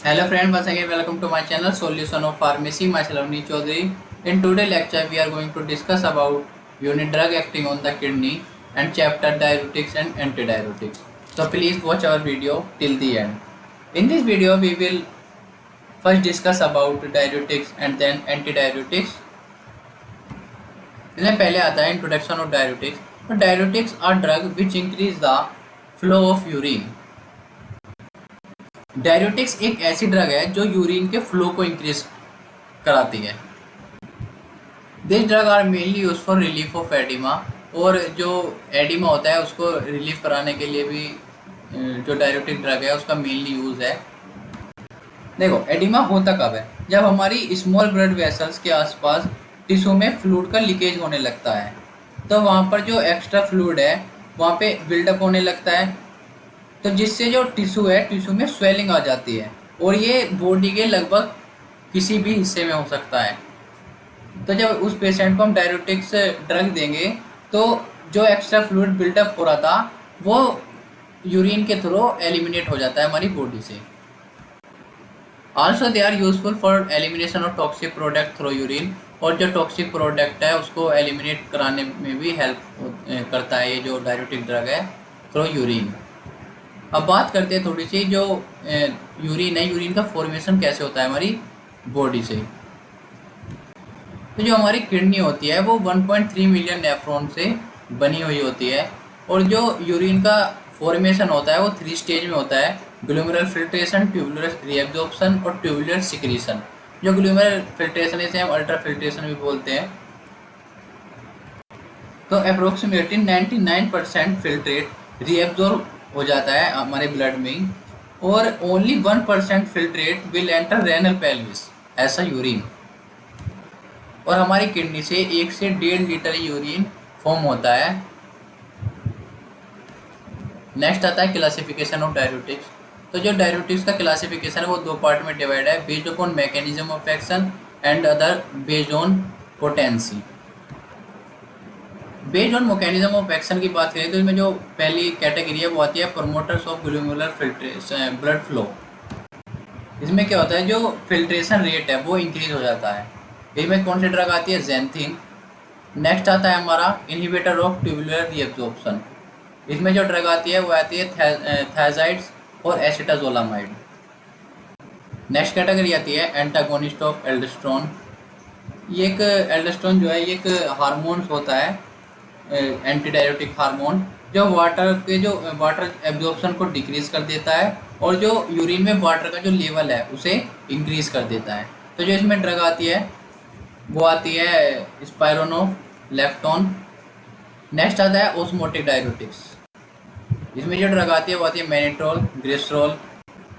Hello friend, once again welcome to my channel Solution of Pharmacy. Myself Avni Chaudhary. In today's lecture, we are going to discuss about unit drug acting on the kidney and chapter diuretics and antidiuretics. So please watch our video till the end. In this video, we will first discuss about diuretics and then antidiuretics. इसमें पहले आता है introduction of diuretics. तो diuretics are drug which increase the flow of urine. Diuretics एक ऐसी drug है जो urine के फ्लो को इंक्रीज कराती है. This drug are mainly use for relief of oedema. और जो एडिमा होता है उसको रिलीफ कराने के लिए भी जो डायरेटिक ड्रग है उसका मेनली यूज़ है. देखो, एडिमा होता कब है? जब हमारी स्मॉल ब्लड वेसल्स के आसपास टिश्यू में फ्लूइड का लीकेज होने लगता है, तो वहाँ पर जो एक्स्ट्रा फ्लूइड है वहाँ पे बिल्डअप होने लगता है, तो जिससे जो टिश्यू है टिश्यू में स्वेलिंग आ जाती है. और ये बॉडी के लगभग किसी भी हिस्से में हो सकता है. तो जब उस पेशेंट को हम डायरेटिक्स ड्रग देंगे तो जो एक्स्ट्रा फ्लूइड बिल्डअप हो रहा था वो यूरिन के थ्रू एलिमिनेट हो जाता है हमारी बॉडी से. Also they are useful for elimination of toxic product through urine. और जो टॉक्सिक प्रोडक्ट है उसको एलिमिनेट कराने में भी हेल्प करता है ये जो डायरेटिक ड्रग है थ्रू यूरिन. अब बात करते हैं थोड़ी सी जो यूरिन है, यूरिन का फॉर्मेशन कैसे होता है हमारी बॉडी से. तो जो हमारी किडनी होती है वो 1.3 मिलियन नेफ्रॉन से बनी हुई होती है. और जो यूरिन का फॉर्मेशन होता है वो 3 स्टेज में होता है: ग्लोमेरुलर फिल्ट्रेशन, ट्यूबुलर रीएब्जॉर्प्शन और ट्यूबुलर सिक्रीशन. जो ग्लोमेरुलर फिल्ट्रेशन इसे हम अल्ट्रा फिल्ट्रेशन भी बोलते हैं. तो अप्रोक्सीमेटली 99% फिल्ट्रेट रीएब्जॉर्ब हो जाता है हमारे ब्लड में, और only 1% filtrate will enter renal pelvis ऐसा यूरिन. और हमारी किडनी से 1 से 1.5 लीटर यूरिन फॉर्म होता है. नेक्स्ट आता है क्लासिफिकेशन ऑफ डायरेटिक्स. तो जो डायरेटिक्स का क्लासिफिकेशन है वो 2 पार्ट में डिवाइड है: based upon mechanism of action and other based on potency. Based on mechanism of action की बात करें तो इसमें जो पहली कैटेगरी है वो आती है promoters of glomerular filtration blood flow. इसमें क्या होता है, जो फिल्ट्रेशन रेट है वो इंक्रीज हो जाता है. इसमें कौन सी ड्रग आती है? ज़ैंथिन. नेक्स्ट आता है हमारा इनहिबिटर ऑफ ट्यूबुलर रीएब्जॉर्प्शन. इसमें जो ड्रग आती है वो आती है थायजाइड्स और एसिटाजोलामाइड. नेक्स्ट कैटेगरी आती है एंटागोनिस्ट ऑफ एल्डोस्टेरोन. ये एक एल्डोस्टेरोन जो है ये एक हार्मोन्स होता है, एंटी डायरेटिक हार्मोन, जो वाटर एब्जॉर्प्शन को डिक्रीज कर देता है और जो यूरिन में वाटर का जो लेवल है उसे इंक्रीज कर देता है. तो जो इसमें ड्रग आती है वो आती है स्पाइरोनोलेप्टोन. नेक्स्ट आता है ओस्मोटिक डायरेटिक्स. इसमें जो ड्रग आती है वो आती है मैनिट्रोल, ग्लिसरॉल,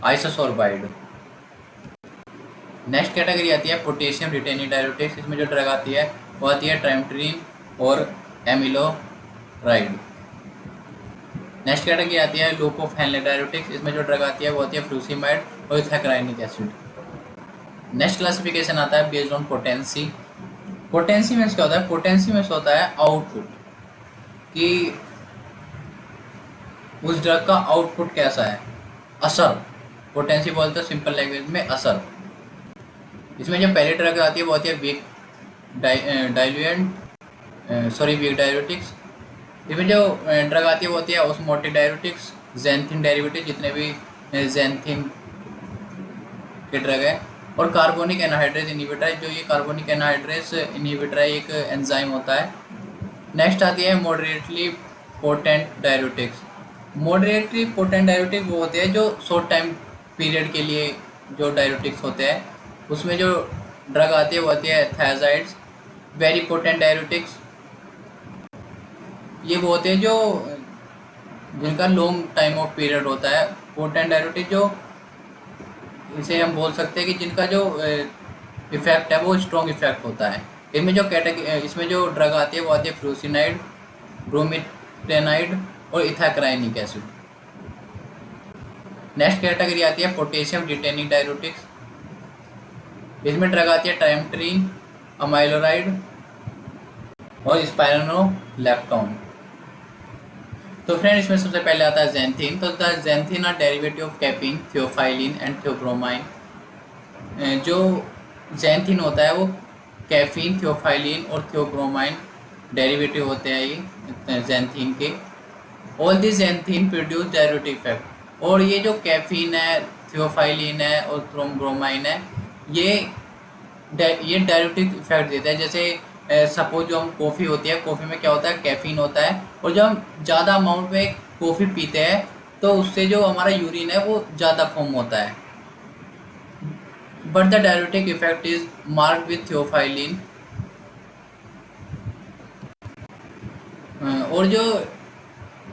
आइसोसोर्बाइड. नेक्स्ट कैटेगरी आती है पोटेशियम रिटेनिंग डायरेटिक्स. इसमें जो ड्रग आती है वो आती है ट्राइमेट्रिन और एमिलोराइड. नेक्स्ट कैटेगरी आती है लूपोफेनलिक डायरेटिक्स. इसमें जो ड्रग आती है वो आती है फ्रूसिमाइड और इथाक्राइनिक एसिड. नेक्स्ट क्लासिफिकेशन आता है बेस्ड ऑन पोटेंसी. पोटेंसी में क्या होता है? पोटेंसी में होता है आउटपुट, कि उस ड्रग का आउटपुट कैसा है, असर. पोटेंसी बोलते हैं सिंपल लैंग्वेज में असर. इसमें जो पहली ड्रग आती है वो आती है वीक वीक डायरेटिक्स. इसमें जो ड्रग आती है वो होती है ऑस्मोटिक डायरेटिक्स, ज़ैंथिन डेरिवेटिव, जितने भी ज़ैंथिन के ड्रग है. और कार्बोनिक एनहाइड्रेस इनहिबिटर, जो ये कार्बोनिक एनहाइड्रेस इनहिबिटर है एक एंजाइम होता है. नेक्स्ट आती है moderately potent diuretics. Moderately potent diuretic वो होते हैं जो शॉर्ट टाइम पीरियड के लिए जो डायरेटिक्स होते हैं. उसमें जो ड्रग आती है वो आती है थायजाइड्स. वेरी पोटेंट डायरेटिक्स ये वो होते हैं जो जिनका लॉन्ग टाइम ऑफ पीरियड होता है. पोटेंट डायरेटिक जो इसे हम बोल सकते हैं कि जिनका जो इफेक्ट है वो स्ट्रॉन्ग इफेक्ट होता है. इसमें जो ड्रग आती है वो आती है फ्रूसिनाइड, ब्रोमिटेनाइड और इथाक्राइनिक एसिड. नेक्स्ट कैटेगरी आती है पोटेशियम रिटेनिंग डायरेटिक्स. इसमें ड्रग आती है ट्राइमेट्रिन, अमाइलोराइड और स्पाइरोनोलेप्टोन. तो फ्रेंड इसमें सबसे पहले आता है ज़ैंथीन। तो the xanthine are derivative of caffeine, theophylline and theobromine. जो ज़ैंथीन होता है वो कैफीन, थियोफाइलिन और थियोब्रोमाइन डेरिवेटिव होते हैं ये ज़ैंथीन के। All this xanthine produce diuretic effect. और ये जो कैफीन है, थियोफाइलिन है और थियोब्रोमाइन है, ये डायरेटिव इफेक्ट देता है। जैसे सपोज जो हम कॉफ़ी होती है, कॉफ़ी में क्या होता है, कैफीन होता है, और जब हम ज़्यादा अमाउंट में कॉफ़ी पीते हैं तो उससे जो हमारा यूरिन है वो ज़्यादा फॉर्म होता है। But the diuretic effect is marked with theophylline. और जो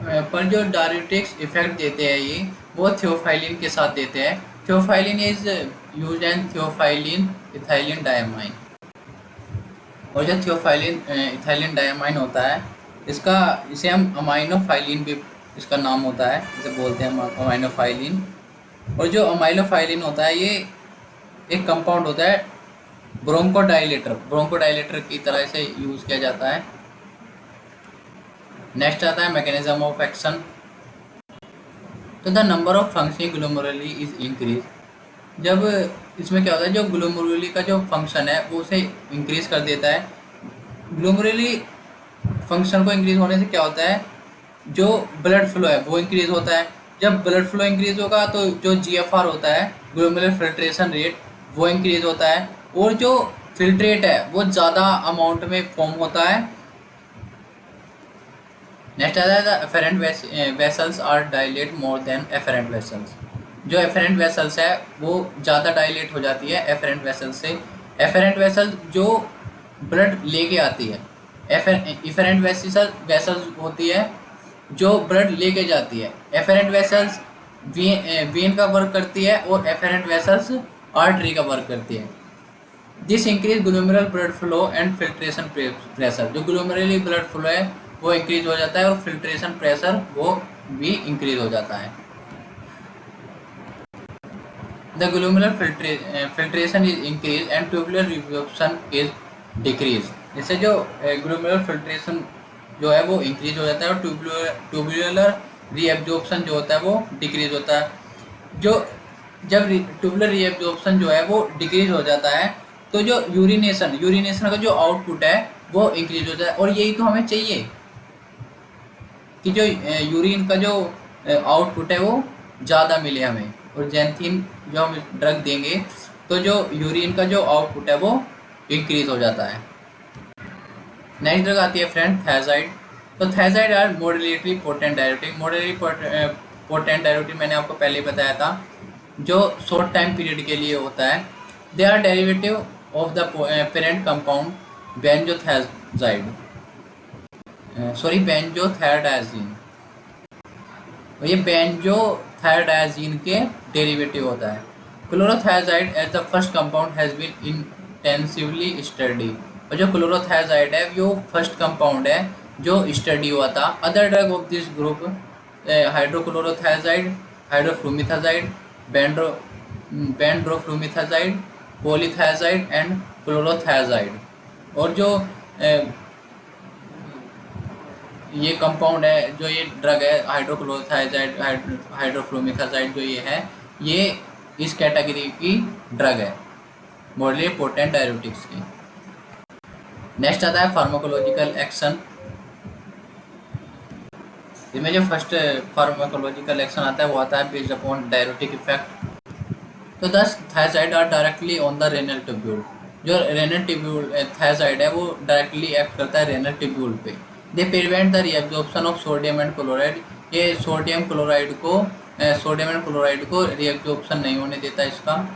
पर जो डायरेटिक्स इफेक्ट देते हैं ये वो थियोफाइलिन के साथ देते हैं। Theophylline is use and theophylline ethylene diamine. और जो थियोफाइलिन इथाइलिन डायमाइन होता है, इसे हम अमाइनोफाइलिन भी इसका नाम होता है, इसे बोलते हैं हम अमाइनोफाइलिन। और जो अमाइनोफाइलिन होता है ये एक कंपाउंड होता है ब्रोंकोडाइलेटर की तरह इसे यूज़ किया जाता है। नेक्स्ट आता है मैकेनिज्म ऑफ एक्शन। तो the number of functioning glomeruli is increase. जब इसमें क्या होता है, जो ग्लोमेरुली का जो फंक्शन है वो उसे इंक्रीज कर देता है। ग्लोमेरुली फंक्शन को इंक्रीज होने से क्या होता है, जो ब्लड फ्लो है वो इंक्रीज होता है। जब ब्लड फ्लो इंक्रीज होगा तो जो GFR होता है, ग्लोमेरुलर फिल्ट्रेशन रेट, वो इंक्रीज होता है। और जो फिल्ट्रेट है वो ज़्यादा अमाउंट में फॉर्म होता है। नेक्स्ट आता है efferent vessels are dilate more than efferent vessels. जो एफरेंट वेसल्स है वो ज़्यादा डायलेट हो जाती है एफरेंट वेसल्स से। एफरेंट वेसल जो ब्लड लेके आती है, एफरेंट वेसल्स होती है जो ब्लड लेके जाती है। एफरेंट वेसल्स वेन का वर्क करती है और एफरेंट वेसल्स आर्टरी का वर्क करती है। This increase glomerular blood flow and filtration pressure. जो ग्लोमेरुलर ब्लड फ्लो है वो इंक्रीज हो जाता है और फिल्ट्रेशन प्रेशर वो भी इंक्रीज हो जाता है। The glomerular filtration is increase and tubular reabsorption is decrease. इससे जो ग्लोमेरुलर फिल्ट्रेशन जो है वो इंक्रीज हो जाता है और ट्यूबुलर रिएब्जॉर्प्शन जो होता है वो डिक्रीज होता है। जब ट्यूबुलर रिएब्जॉर्प्शन जो है वो डिक्रीज हो जाता है तो जो यूरिनेशन का जो आउटपुट है वो इंक्रीज हो जाता है। और यही तो हमें चाहिए कि जो यूरिन का जो आउटपुट है वो ज़्यादा मिले हमें। और ज़ैंथीन जो हम ड्रग देंगे तो जो यूरिन का जो आउटपुट है वो इंक्रीज हो जाता है। नेक्स्ट ड्रग आती है फ्रेंड थायजाइड। तो thiazide are moderately potent diuretic. Moderately potent diuretic मैंने आपको पहले ही बताया था, जो शॉर्ट टाइम पीरियड के लिए होता है। They are derivative of the parent compound benzothiazide, benzothiadiazine. और ये बेंजोथायडाजीन के डेरिवेटिव होता है। Chlorothiazide as the first compound has been intensively study. और जो क्लोरोथायजाइड है वो फर्स्ट कंपाउंड है जो स्टडी हुआ था। Other drug of this group hydrochlorothiazide, hydroflumethiazide, bendroflumethiazide, polythiazide and chlorothiazide. और जो ये कंपाउंड है, जो ये ड्रग है हाइड्रोक्लोरोथायजाइड, हाइड्रोफ्लूमिथाजाइड, जो ये है ये इस कैटेगरी की ड्रग है, मॉडरेटली पोटेंट डायरेटिक्स की। नेक्स्ट आता है फार्माकोलॉजिकल एक्शन। इसमें जो फर्स्ट फार्माकोलॉजिकल एक्शन आता है वो आता है बेस्ड अपॉन डायरेटिक इफेक्ट। तो this thiazide are directly on the renal tubule. जो रेनल ट्यूब्यूल थायजाइड है वो डायरेक्टली एक्ट करता है रेनल ट्यूब्यूल पे। They prevent the reabsorption of sodium and chloride. ये सोडियम एंड क्लोराइड को रिएब्जॉर्प्शन नहीं होने देता, इसका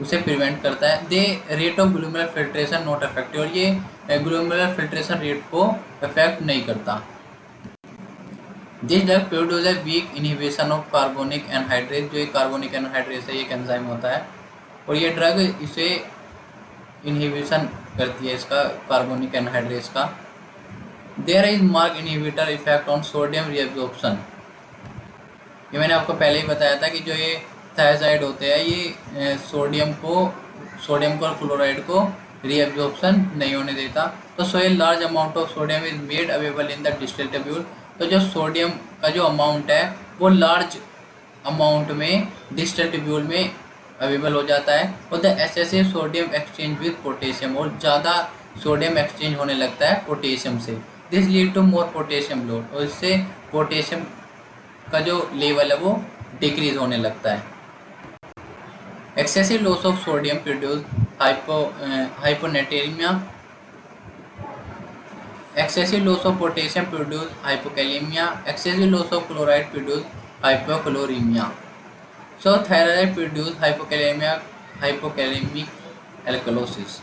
उसे प्रिवेंट करता है। They rate of glomerular filtration not affected. और ये ग्लोमेरुलर फिल्ट्रेशन रेट को अफेक्ट नहीं करता। This drug produce weak inhibition of carbonic anhydrase. जो कार्बोनिक एनहाइड्रेज है ये एक एंजाइम होता है और ये ड्रग इसे इनहिबिशन करती है, इसका कार्बोनिक एनहाइड्रेज का। There is mark inhibitor effect on sodium reabsorption. ये मैंने आपको पहले ही बताया था कि जो ये थायजाइड होते हैं ये सोडियम और क्लोराइड को रीएब्जॉर्प्शन नहीं होने देता। तो so a large amount of sodium is made available in the distal tubule. तो जो सोडियम का जो अमाउंट है वो लार्ज अमाउंट में डिस्टल ट्यूब्यूल में अवेलेबल हो जाता है, और the excessive sodium exchange with potassium, और ज़्यादा सोडियम एक्सचेंज होने लगता है पोटेशियम से। This lead to more potassium load, और इससे पोटेशियम का जो लेवल है वो डिक्रीज होने लगता है। Excessive loss of sodium produce hyponatraemia, excessive loss of potassium produce hypokalemia, excessive loss of chloride produce hypochloremia. So thyroid produce hypokalemic alkalosis.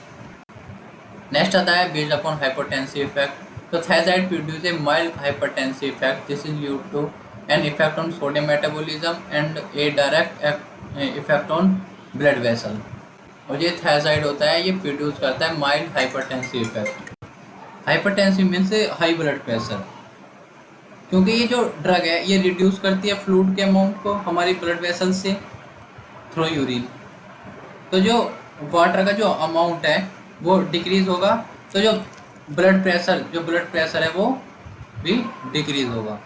Next आता है based upon hypotensive effect. So thyroid produce a mild hypertensive effect. This is due to an effect on sodium metabolism and a direct effect on blood vessel. और ये thyroid होता है, ये produce करता है mild hypertensive effect. Hypertensive means high blood pressure, क्योंकि ये जो ड्रग है ये रिड्यूस करती है फ्लूइड के अमाउंट को हमारी ब्लड वेसल से थ्रू यूरिन। तो जो वाटर का जो अमाउंट है वो डिक्रीज होगा, तो जो ब्लड प्रेशर है वो भी डिक्रीज होगा।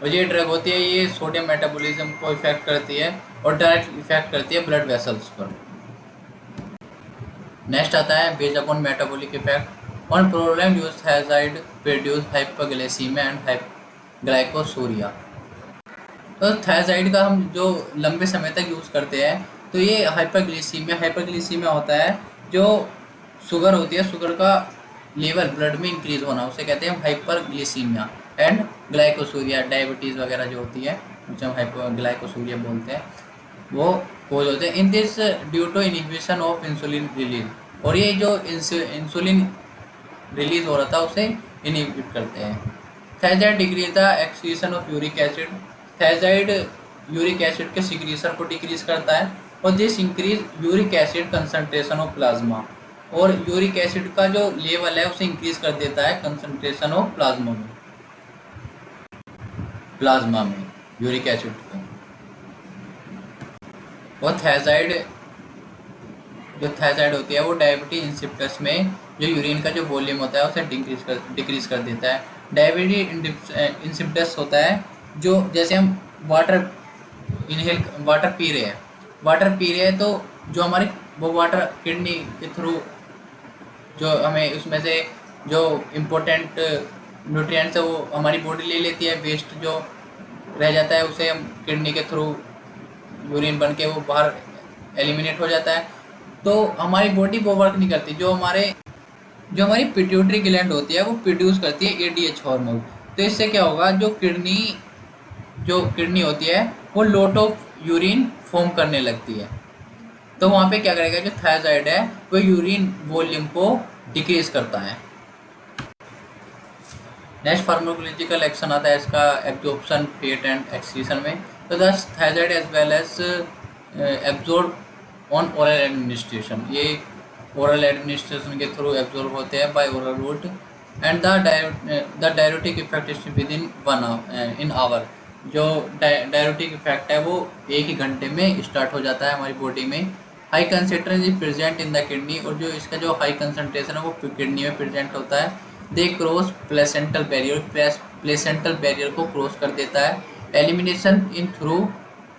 और ये ड्रग होती है ये सोडियम मेटाबॉलिज्म को इफेक्ट करती है और डायरेक्ट इफेक्ट करती है ब्लड वेसल्स पर। नेक्स्ट आता है based upon metabolic effect. On prolonged use, thiazide produce hyperglycemia and glycosuria। तो थायराइड का हम जो लंबे समय तक यूज़ करते हैं तो ये हाइपरग्लिसीमिया होता है, जो शुगर होती है, शुगर का लेवल ब्लड में इंक्रीज होना, उसे कहते हैं हाइपरग्लिसीमिया। एंड ग्लाइकोसूरिया, डायबिटीज़ वगैरह जो होती है उसे हम हाइपरग्लाइकोसूरिया बोलते हैं, वो कोज होते हैं। In this due to inhibition of insulin release, और ये जो इंसुलिन रिलीज हो रहा था उसे इनहिबिट करते हैं। Thyroid decrease the excretion of uric acid, thyroid uric acid के सिक्रीशन को डिक्रीज करता है, और this increase uric acid concentration of plasma, और यूरिक एसिड का जो लेवल है उसे इंक्रीज कर देता है कंसंट्रेशन ऑफ प्लाज्मा में यूरिक एसिड को। और थायराइड होती है वो डायबिटीज इंसिपिडस में जो यूरिन का जो वॉल्यूम होता है उसे डिक्रीज कर देता है। डायबिटीज इंसिपिडस होता है जो जैसे हम वाटर पी रहे हैं तो जो हमारी वो वाटर किडनी के थ्रू जो हमें उसमें से जो इम्पोर्टेंट न्यूट्रिएंट्स है वो हमारी बॉडी ले लेती है, वेस्ट जो रह जाता है उसे हम किडनी के थ्रू यूरिन बन के वो बाहर एलिमिनेट हो जाता है। तो हमारी बॉडी वो वर्क नहीं करती, जो हमारी पिट्यूटरी ग्लैंड होती है वो प्रोड्यूस करती है एडीएच हार्मोन। तो इससे क्या होगा, जो किडनी होती है वो लॉट ऑफ यूरिन फॉर्म करने लगती है। तो वहाँ पे क्या करेगा, जो थायराइड है वो यूरिन वॉल्यूम को डिक्रीज करता है। नेक्स्ट फार्माकोलॉजिकल एक्शन आता है इसका एब्जॉर्प्शन, फेट एंड एक्सक्रीशन में। तो thus thyroid as well as absorb on oral administration, ये ओरल एडमिनिस्ट्रेशन के थ्रू एब्जॉर्ब होते हैं by oral route, and the diuretic effect is within 1 hour. जो डायरेटिक इफेक्ट है वो 1 घंटे में स्टार्ट हो जाता है हमारी बॉडी में। High concentration is present in the kidney, और जो इसका जो हाई कंसंट्रेशन है वो किडनी में प्रेजेंट होता है। दे क्रॉस प्लेसेंटल बैरियर को क्रॉस कर देता है। Elimination in through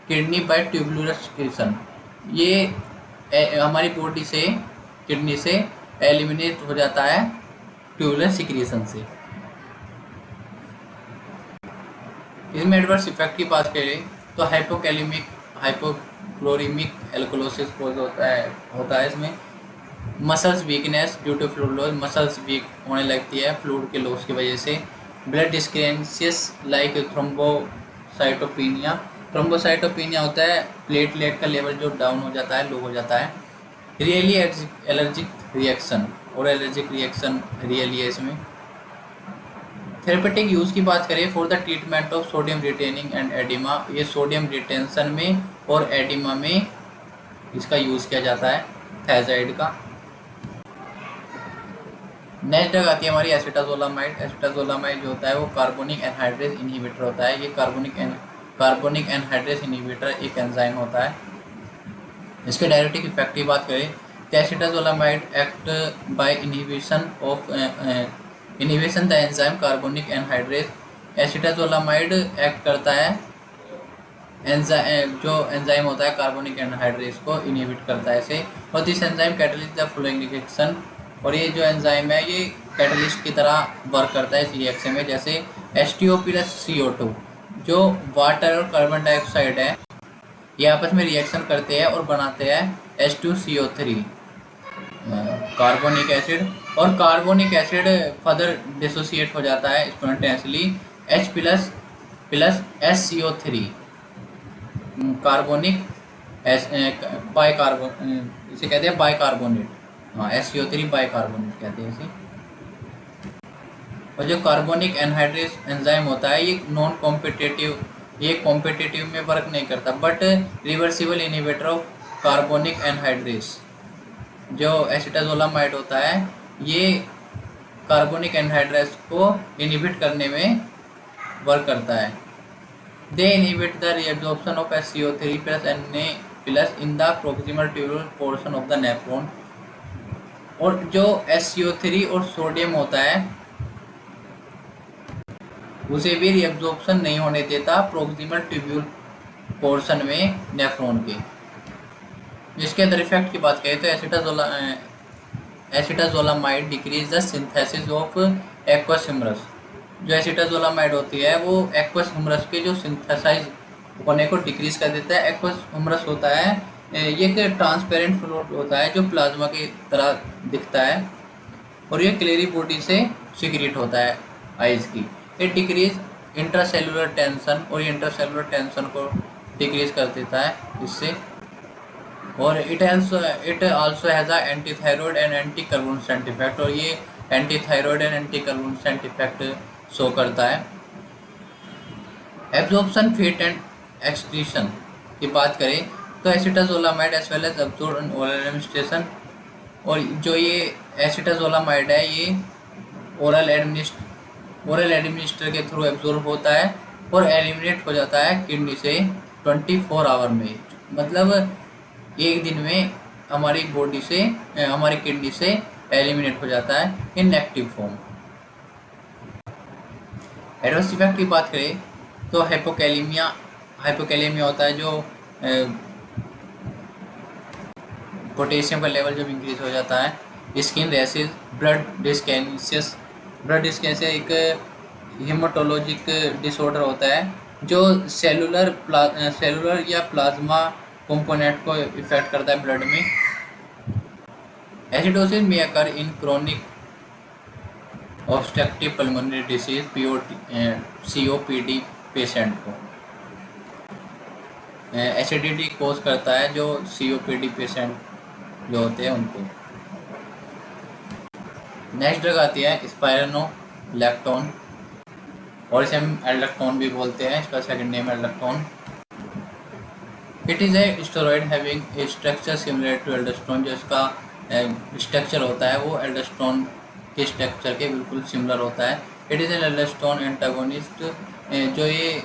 kidney by tubular secretion, ये हमारी बॉडी से किडनी से एलिमिनेट हो जाता है ट्यूबुलर सिक्रीशन से। इसमें एडवर्स इफेक्ट की बात करें तो हाइपोक्लोरीमिक एल्कोलोसिस होता है इसमें। Muscles weakness due to fluid loss, muscles weak होने लगती है फ्लूइड के लॉस की वजह से। ब्लड डिस्क्रेंसियस लाइक थ्रोम्बोसाइटोपिनिया होता है, प्लेटलेट का लेवल जो डाउन हो जाता है, लो हो जाता है। रियली एलर्जिक रिएक्शन, और एलर्जिक रिएक्शन रियली है इसमें। थेरेपेटिक यूज़ की बात करें for the treatment of sodium retaining and oedema, ये सोडियम रिटेंशन में और एडिमा में इसका यूज़ किया जाता है थायराइड का। नेक्स्ट ड्रग आती है हमारी एसिटाजोलामाइड। एसिटाजोलामाइड जो होता है वो कार्बोनिक एनहाइड्रेस इनहिबिटर होता है। ये कार्बोनिक एनहाइड्रेस इनहिबिटर एक एंजाइम होता है। इसके डायरेक्टिक इफेक्ट की बात करें तो acetazolamide act by inhibition the enzyme carbonic anhydrase acetazolamide act करता है जो एंजाइम होता है कार्बोनिक एनहाइड्रेस को इनहिबिट करता है इसे, और this enzyme catalyst the flowing reaction. और ये जो एंजाइम है ये कैटलिस्ट की तरह वर्क करता है इस रिएक्शन में, जैसे H2O प्लस CO2 जो वाटर और कार्बन डाइऑक्साइड है ये आपस में रिएक्शन करते हैं और बनाते हैं H2CO3 कार्बोनिक एसिड, और कार्बोनिक एसिड फर्दर डिसोसिएट हो जाता है spontaneously H plus SCO3 carbonic bicarbon, इसे कहते हैं बाइकार्बोनेट। हाँ, SCO3 बाइकार्बोनेट कहते हैं इसे। और जो कार्बोनिक एनहाइड्रेस एंजाइम होता है ये नॉन कॉम्पिटिटिव, ये कॉम्पिटिटिव में वर्क नहीं करता but reversible inhibitor of carbonic anhydrase. जो एसिटाजोलामाइड होता है ये कार्बोनिक एनहाइड्रेस को इनहिबिट करने में वर्क करता है। They inhibit the reabsorption of SCO3 plus Na plus in the proximal tubular portion of the nephron. और जो SCO3 और सोडियम होता है उसे भी रीअब्जॉर्प्शन नहीं होने देता प्रोक्सिमल ट्यूब्यूल पोर्शन में नेफ्रॉन के। इसके अदर इफेक्ट की बात करें तो acetazolamide decrease the synthesis of aqueous humorous. जो एसिटाजोलामाइड होती है वो एक्वस ह्यूमरस के जो सिंथेसाइज होने को डिक्रीज कर देता है। एक्वस ह्यूमरस होता है ये एक ट्रांसपेरेंट फ्लूइड होता है जो प्लाज्मा की तरह दिखता है, और ये क्लेरी बॉडी से सिक्रीट होता है आइज की। इट डिक्रीज इंट्रासेलुलर टेंशन, और ये इंट्रासेलुलर टेंशन को डिक्रीज कर देता है इससे। और it also has a anti thyroid and anti carbonescent effect, और ये anti thyroid and anti carbonescent effect show करता है। एब्जॉर्प्शन फेट एंड एक्सक्रीशन की बात करें तो acetazolamide as well as absorb in oral administration. और जो ये एसिटाजोलामाइड है ये ओरल एडमिनिस्टर के थ्रू एब्जॉर्ब होता है और एलिमिनेट हो जाता है किडनी से 24 आवर में, मतलब एक दिन में हमारी बॉडी से हमारी किडनी से एलिमिनेट हो जाता है इन एक्टिव फॉर्म। एडवर्स इफेक्ट की बात करें तो हाइपोकैलेमिया होता है जो पोटेशियम का लेवल जब इंक्रीज हो जाता है। स्किन रैशेज, ब्लड डिस्केनेसिस एक हेमाटोलॉजिक डिसऑर्डर होता है जो सेलुलर या प्लाज्मा कंपोनेंट को इफेक्ट करता है ब्लड में। एसिडोसिस में occur in chronic obstructive pulmonary disease COPD patient को एसिडिटी कोज करता है जो COPD पेशेंट जो होते हैं उनको। नेक्स्ट ड्रग आती है स्पाइरोनोलैक्टोन, और इसे हम एल्डक्टोन भी बोलते हैं, इसका second name aldactone. It is a steroid having a structure similar to aldosterone. जो इसका स्ट्रक्चर होता है वो एल्डोस्टेरोन के स्ट्रक्चर के बिल्कुल सिमिलर होता है। It is an aldosterone antagonist. जो ये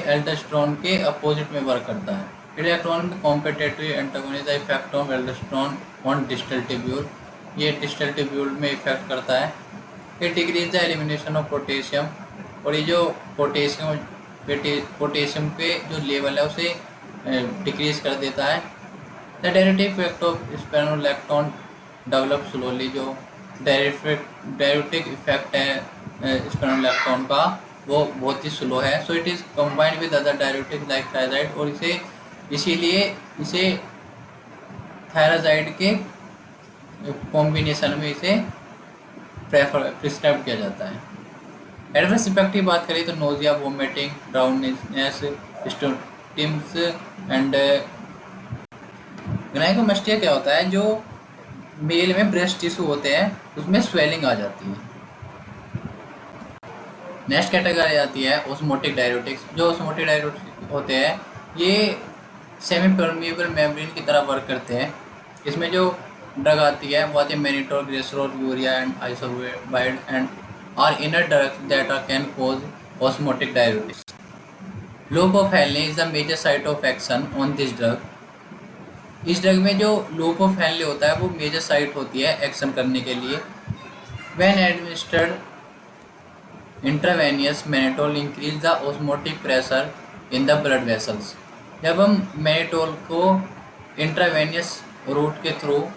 एल्डोस्टेरोन के अपोजिट में वर्क करता है। Electron competitive antagonist effect of aldosterone on distal tubule. ये डिस्टल ट्यूब्यूल में इफेक्ट करता है। It decrease the elimination of potassium, और ये जो पोटेशियम के जो लेवल है उसे डिक्रीज कर देता है। The directive effect of spironolactone develop slowly. जो डायरेक्टिक इफेक्ट है स्पाइरोनोलैक्टोन का वो बहुत ही स्लो है। So it is combined with other diuretic like thyroid, और इसीलिए इसे थायराइड के कॉम्बिनेशन में इसे प्रिस्क्राइब किया जाता है। एडवर्स इफेक्ट की बात करें तो नोजिया, वोमिटिंग, ड्राउनेस, स्टोटिम्स एंड गायनेकोमास्टिया क्या होता है, जो मेल में ब्रेस्ट टिश्यू होते हैं उसमें स्वेलिंग आ जाती है। नेक्स्ट कैटेगरी आती है ऑस्मोटिक डायरेटिक्स। जो ऑस्मोटिक डायरेटिक्स होते हैं ये सेमी परमिएबल मेम्ब्रेन की तरह वर्क करते हैं। इसमें जो ड्रग आती है वो आती है mannitol, glycerol, urea and isosorbide and are inner drugs that can cause osmotic diuretics. Loop of हेलनी is the major site of action on this drug. इस ड्रग में जो लूप ऑफ हेनले होता है वो मेजर साइट होती है action करने के लिए। When administered intravenous mannitol increase the osmotic pressure in the blood vessels. जब हम मैनेटोल को इंट्रावेनियस रूट के थ्रू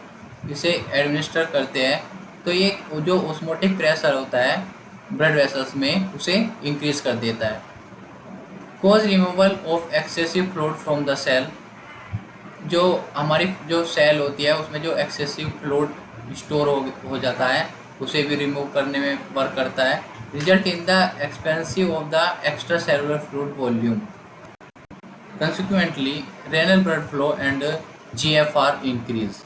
इसे एडमिनिस्टर करते हैं तो ये जो ऑस्मोटिक प्रेशर होता है ब्लड वेसल्स में उसे इंक्रीज कर देता है। Cause removal of excessive fluid from the cell. जो हमारी जो सेल होती है उसमें जो एक्सेसिव फ्लूइड स्टोर हो जाता है उसे भी रिमूव करने में वर्क करता है। Result in the expensive of the extra cellular fluid volume. Consequently renal blood flow and GFR increase.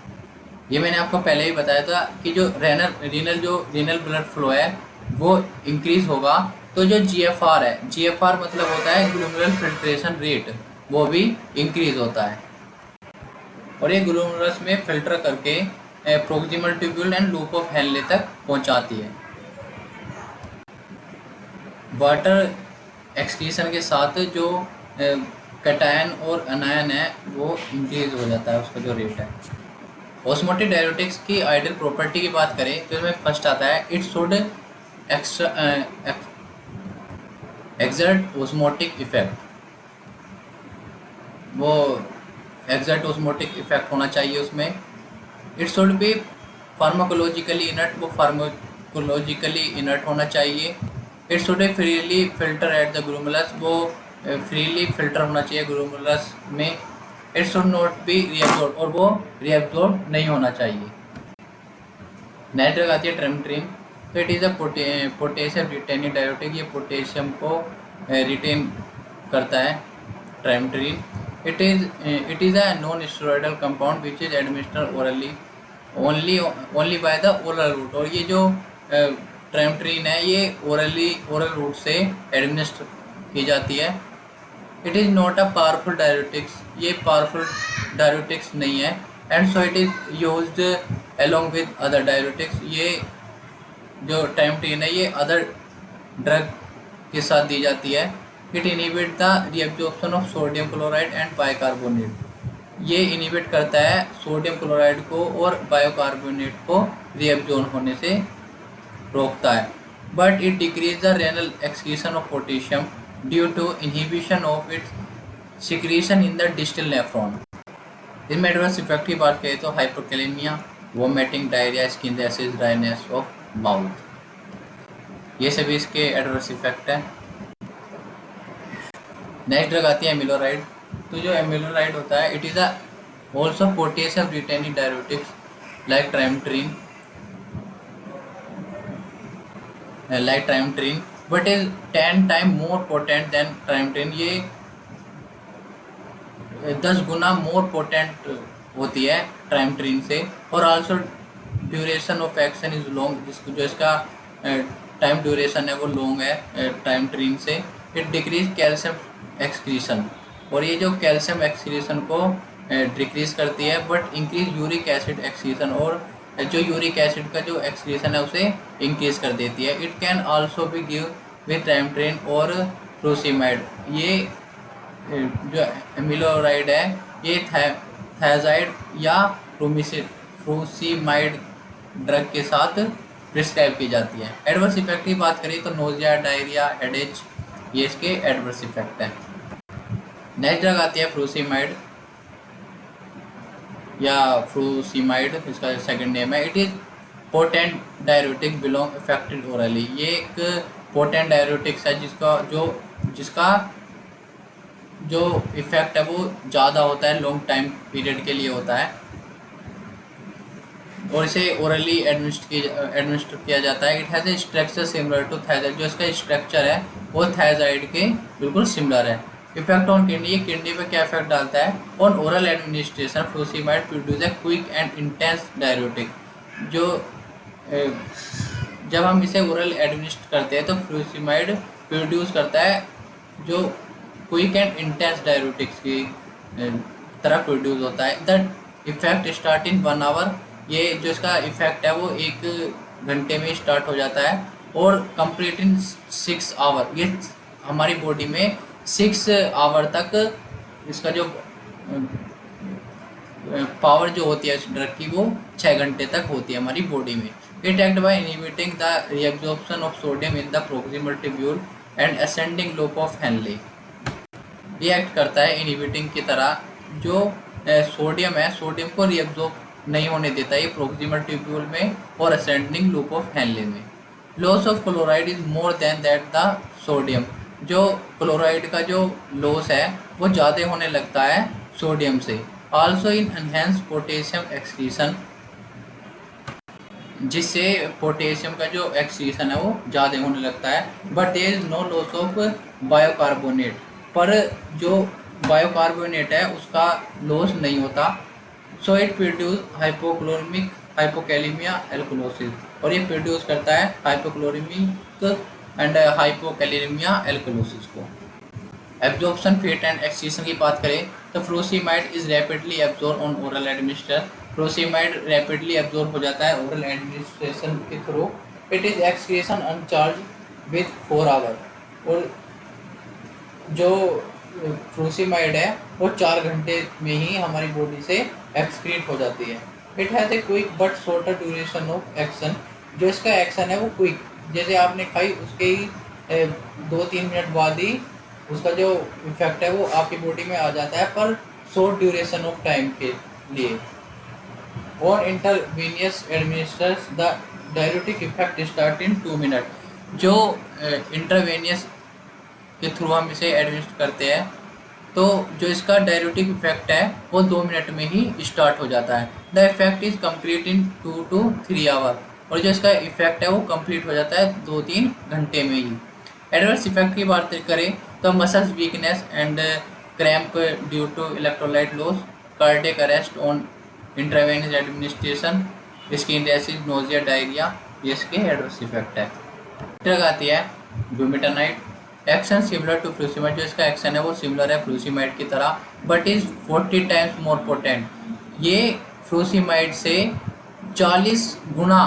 ये मैंने आपको पहले ही बताया था कि जो रीनल ब्लड फ्लो है वो इंक्रीज होगा तो जो GFR है, GFR मतलब होता है ग्लोमेरुलर फिल्ट्रेशन रेट, वो भी इंक्रीज होता है और ये ग्लोमेरुलस में फिल्टर करके proximal tubule and loop of Henle तक पहुंचाती है। वाटर एक्सक्रीशन के साथ जो कैटायन और अनायन है वो इंक्रीज हो जाता है, उसका जो रेट है। ऑस्मोटिक डायरेटिक्स की आइडियल प्रॉपर्टी की बात करें तो इसमें फर्स्ट आता है it should exert osmotic effect. वो एक्सर्ट ऑस्मोटिक इफेक्ट होना चाहिए उसमें। It should be pharmacologically inert, वो फार्माकोलॉजिकली इनर्ट होना चाहिए। It should be freely filter at the glomerulus, वो फ्रीली फिल्टर होना चाहिए ग्लोमेरुलस में। It should not be reabsorb, और वो रीअब्जॉर्ब नहीं होना चाहिए। नेक्स्ट ड्रग आती है ट्रेमेट्रिन। तो it is a potassium retaining diuretic, ये पोटेशियम को रिटेन करता है triamterene. It is a non steroidal compound which is administered orally only by the oral route. और ये जो ट्रेमेट्रिन है ये ओरल रूट से एडमिनिस्टर की जाती है। It is not a powerful diuretics, ये पावरफुल डायरेटिक्स नहीं है। And so it is used along with other diuretics. ये जो ट्रेमेट्रिन है ये अदर ड्रग के साथ दी जाती है। It inhibit the reabsorption of sodium chloride and bicarbonate. ये इनिबिट करता है सोडियम क्लोराइड को और बायोकार्बोनेट को रीअब्जॉर्ब होने से रोकता है। But it decrease the renal excretion of potassium due to inhibition of its secretion in the distal nephron. इसमें एडवर्स इफेक्ट की बात करें तो hypokalaemia, vomiting, diarrhoea, skin rashes, dryness of mouth, ये सभी इसके एडवर्स इफेक्ट है। नेक्स्ट ड्रग आती है एमिलोराइड। तो जो एमिलोराइड होता है it is a also potassium retaining diuretics like triamterene but is 10 time more potent than ट्राइमेट्रिन। ये 10 गुना मोर पोटेंट होती है ट्राइमेट्रिन से। और also duration of action is long, जो इसका टाइम ड्यूरेशन है वो लॉन्ग है ट्राइमेट्रिन से। इट डिक्रीज कैल्शियम एक्सक्रीशन, और ये जो कैल्शियम एक्सक्रीशन को डिक्रीज करती है but increase uric acid excretion, और जो यूरिक एसिड का जो एक्सक्रीशन है उसे इंक्रीज कर देती है। It can also be give with triamterene और फ्रूसिमाइड। ये जो एमिलोराइड है ये थायजाइड या फ्रूसिमाइड ड्रग के साथ प्रिस्क्राइब की जाती है। एडवर्स इफेक्ट की बात करें तो नोजिया, डायरिया, हेडेज, ये इसके एडवर्स इफेक्ट हैं। नेक्स्ट ड्रग आती है फ्रूसिमाइड या फ्रूसिमाइड, इसका सेकंड नेम है। It is potent diuretic belong affected orally. ये एक पोटेंट डायरेटिक्स है जिसका जो इफेक्ट है वो ज़्यादा होता है, लॉन्ग टाइम पीरियड के लिए होता है, और इसे ओरली एडमिनिस्टर किया जाता है। It has a structure similar to thiazide, जो इसका स्ट्रक्चर है वो थायजाइड के बिल्कुल सिमिलर है। इफेक्ट ऑन किडनी, ये किडनी पे क्या इफेक्ट डालता है। On oral administration frusemide produce a quick and intense diuretic. जो जब हम इसे ओरल एडमिनिस्टर करते हैं तो फ्रूसिमाइड प्रोड्यूस करता है जो क्विक एंड इंटेंस डायरेटिक्स की तरह प्रोड्यूस होता है। The effect start in 1 hour, ये जो इसका इफेक्ट है वो 1 घंटे में स्टार्ट हो जाता है और कंप्लीट इन 6 आवर। ये हमारी बॉडी में 6 आवर तक इसका जो पावर जो होती है इस ड्रग की वो 6 घंटे तक होती है हमारी बॉडी में। It act by inhibiting the reabsorption of sodium in the proximal tubule and ascending lobe of Henle. ये एक्ट करता है इनहिबिटिंग की तरह, जो सोडियम है सोडियम को रीअब्जॉर्ब नहीं होने देता ये प्रोक्सिमल ट्यूब्यूल में और असेंडिंग लूप ऑफ हेनले में। Loss of chloride is more than that the sodium. जो क्लोराइड का जो लॉस है वो ज़्यादा होने लगता है सोडियम से। Also in enhance potassium excretion, जिससे पोटेशियम का जो एक्सक्रीशन है वो ज़्यादा होने लगता है। But there is no loss of bicarbonate, पर जो बायोकार्बोनेट है उसका लॉस नहीं होता। So it produce hypochloraemic hypokalaemia alkalosis, और ये प्रोड्यूस करता है हाइपोक्लोरिमिक एंड हाइपोकैलेमिया एल्कोलोसिस को। एब्जॉर्प्शन फेट एंड एक्सक्रीशन की बात करें तो frusemide is rapidly absorb on oral administer. Frusemide rapidly absorb हो जाता है ओरल एडमिनिस्ट्रेशन के through. It is excretion uncharged with 4 hour, और जो फ्रूसिमाइड है वो 4 घंटे में ही हमारी बॉडी से एक्सक्रीट हो जाती है। It has a quick but shorter duration of action. जो इसका एक्शन है वो क्विक, जैसे आपने खाई उसके ही 2-3 मिनट बाद ही उसका जो इफेक्ट है वो आपकी बॉडी में आ जाता है, पर शॉर्ट ड्यूरेशन ऑफ टाइम के लिए। और intravenous administers the diuretic effect start in 2 minute. जो इंटरवेनियस के थ्रू हम इसे एडमिनिस्ट करते हैं तो जो इसका डायरेटिक इफेक्ट है वो 2 मिनट में ही स्टार्ट हो जाता है। The effect is complete in 2 to 3 hour, और जो इसका इफेक्ट है वो कंप्लीट हो जाता है 2-3 घंटे में ही। एडवर्स इफेक्ट की बात करें तो muscles weakness and cramp due to electrolyte loss, cardiac arrest on intravenous administration, skin rashes, nausea, diarrhoea, ये इसके एडवर्स इफेक्ट है। ड्रग आती है bumetanide. Action similar to frusemide, जो इसका एक्शन है वो सिमिलर है फ्रूसिमाइड की तरह, but is 40 times more potent. ये फ्रूसिमाइड से 40 गुना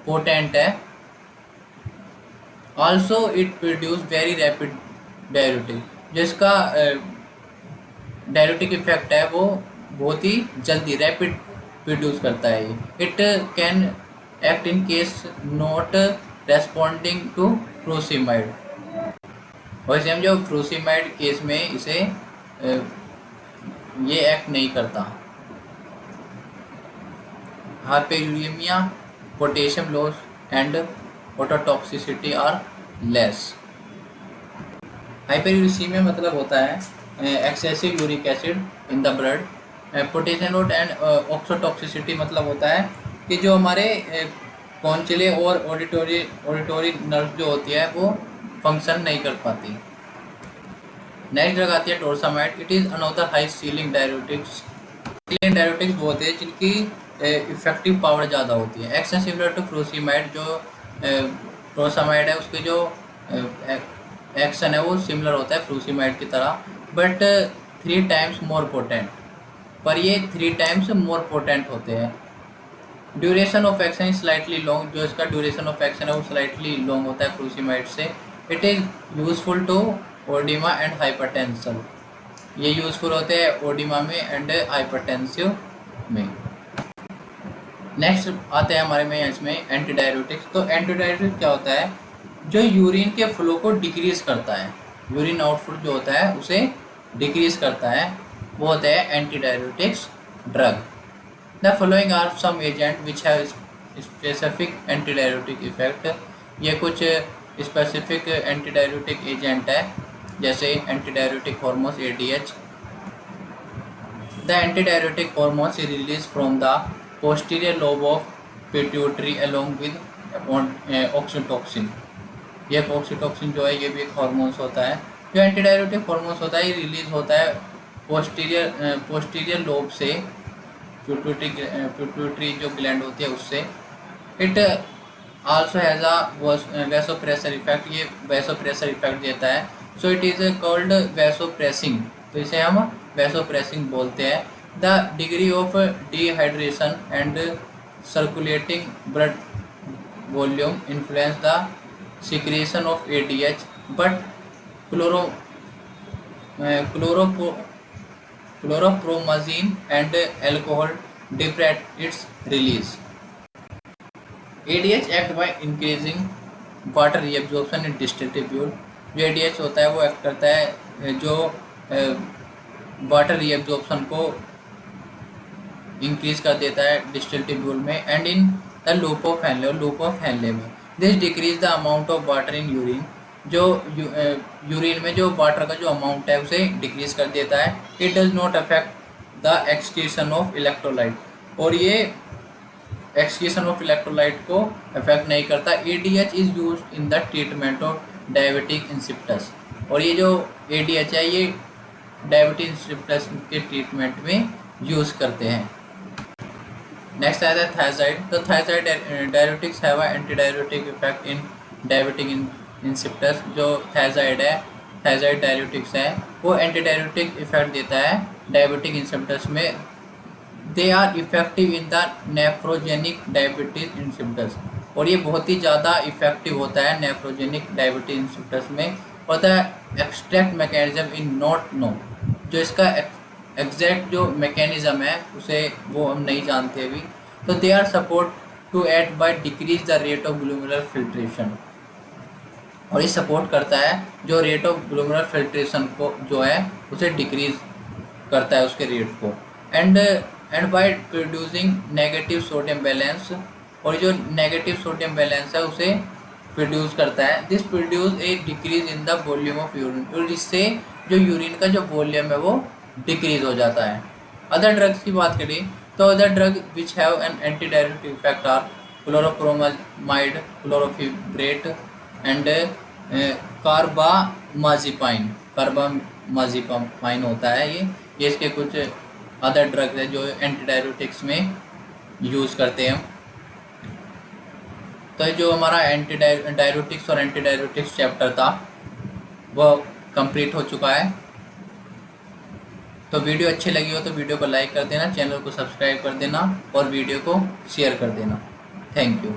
पोटेंट है। Also it produce very rapid diuretic, जो इसका डायरेटिक इफेक्ट है वो बहुत ही जल्दी रैपिड प्रोड्यूस करता है। It can act in case not responding to frusemide. वैसे हम जो फ्रूसिमाइड केस में इसे ये एक्ट नहीं करता। Hypouraemia, potassium loss and ototoxicity are less. Hyperuraemia मतलब होता है excessive uric acid in the blood. Potassium loss and ototoxicity मतलब होता है कि जो हमारे कॉन्चिले और ऑडिटोरी नर्व जो होती है वो फंक्शन नहीं कर पाती। नेक्स्ट ड्रग आती है torasemide. It is another high ceiling diuretics. Ceiling diuretics वो होते हैं जिनकी इफेक्टिव पावर ज़्यादा होती है। एक्शन सिमिलर टू फ्रूसिमाइड, जो टोरसामाइड है उसके जो एक्शन है वो सिमिलर होता है फ्रूसिमाइड की तरह, बट 3 टाइम्स मोर पोटेंट, पर ये 3 टाइम्स मोर पोटेंट होते हैं। Duration of action is slightly long, जो इसका ड्यूरेशन ऑफ एक्शन है वो स्लाइटली लॉन्ग होता है फ्रूसिमाइड से। It is useful to oedema and hypertension, ये यूजफुल होते हैं ओडिमा में एंड हाइपरटेंसिव में। नेक्स्ट आते हैं हमारे में इसमें एंटी डायरेटिक्स। तो एंटी डायरेटिक्स क्या होता है, जो यूरिन के फ्लो को डिक्रीज करता है, यूरिन आउटपुट जो होता है उसे डिक्रीज करता है, वो होता है anti diuretics drug. The following are some agent which have specific anti diuretic effect. ये कुछ स्पेसिफिक एंटी डायरेटिक एजेंट है, जैसे anti diuretic hormones ADH। The anti diuretic hormones is release from the posterior lobe of pituitary along with oxytocin. ये oxytocin जो है ये भी एक हार्मोन्स होता है। जो एंटी डायरेटिक हार्मोन्स होता है ये रिलीज होता है पोस्टीरियर लोब से, पिट्यूटरी जो ग्लैंड होती है उससे। It also has a vasopressor effect, ये वैसोप्रेसर इफेक्ट देता है। सो इट इज़ कॉल्ड वैसोप्रेसिंग, तो इसे हम वैसोप्रेसिंग बोलते हैं। The degree of dehydration and circulating blood volume influence the secretion of ADH, but chlorpromazine and alcohol depress its release. ADH act by increasing water reabsorption in distil tubule. जो ADH होता है वो act करता है जो water reabsorption को increase कर देता है डिस्टिल ट्यूब्यूल में and in the loop of Henle में this decrease the amount of water in urine. जो यूरिन में जो वाटर का जो अमाउंट है उसे डिक्रीज कर देता है। It does not affect the excretion of electrolyte, और ये एक्सक्रीशन ऑफ इलेक्ट्रोलाइट को अफेक्ट नहीं करता। ADH is used in the treatment of diabetic insipidus, और ये जो ADH है ये डायबिटिक इंसिपिटस के ट्रीटमेंट में यूज़ करते हैं। नेक्स्ट आता है थायराइड। तो thyroid diuretics have a anti diuretic effect in diabetic insipidus. जो थायराइड है, थायराइड डायरेटिक्स है, वो एंटी डायरेटिक इफेक्ट देता है डायबिटिक इंसिपिटस में। They are effective in the nephrogenic diabetic insipidus, और ये बहुत ही ज़्यादा इफेक्टिव होता है नेफ्रोजेनिक डायबिटिक इंसिपिटस में। और the extract mechanism in not know, जो इसका एग्जैक्ट जो मैकेनिज्म है उसे वो हम नहीं जानते अभी। तो they are support to act by decrease the rate of glomerular filtration, और ये सपोर्ट करता है जो रेट ऑफ ग्लोमेरुलर फिल्ट्रेशन को जो है उसे डिक्रीज करता है उसके रेट को। And by producing negative sodium balance, और जो नेगेटिव सोडियम बैलेंस है उसे प्रोड्यूस करता है। This produce a decrease in the volume of urine, और इससे जो यूरिन का जो वॉल्यूम है वो डिक्रीज हो जाता है। अदर ड्रग्स की बात करें तो other drug which have an anti diuretic effect are chlorpropamide, clofibrate and carbamazepine. Carbamazepine होता है ये इसके कुछ अदर ड्रग्स है जो एंटी डायरेटिक्स में यूज़ करते हैं। तो जो हमारा एंटी डायरेटिक्स और एंटी डायरेटिक्स चैप्टर था वो कंप्लीट हो चुका है। तो वीडियो अच्छी लगी हो तो वीडियो को लाइक कर देना, चैनल को सब्सक्राइब कर देना और वीडियो को शेयर कर देना। Thank you.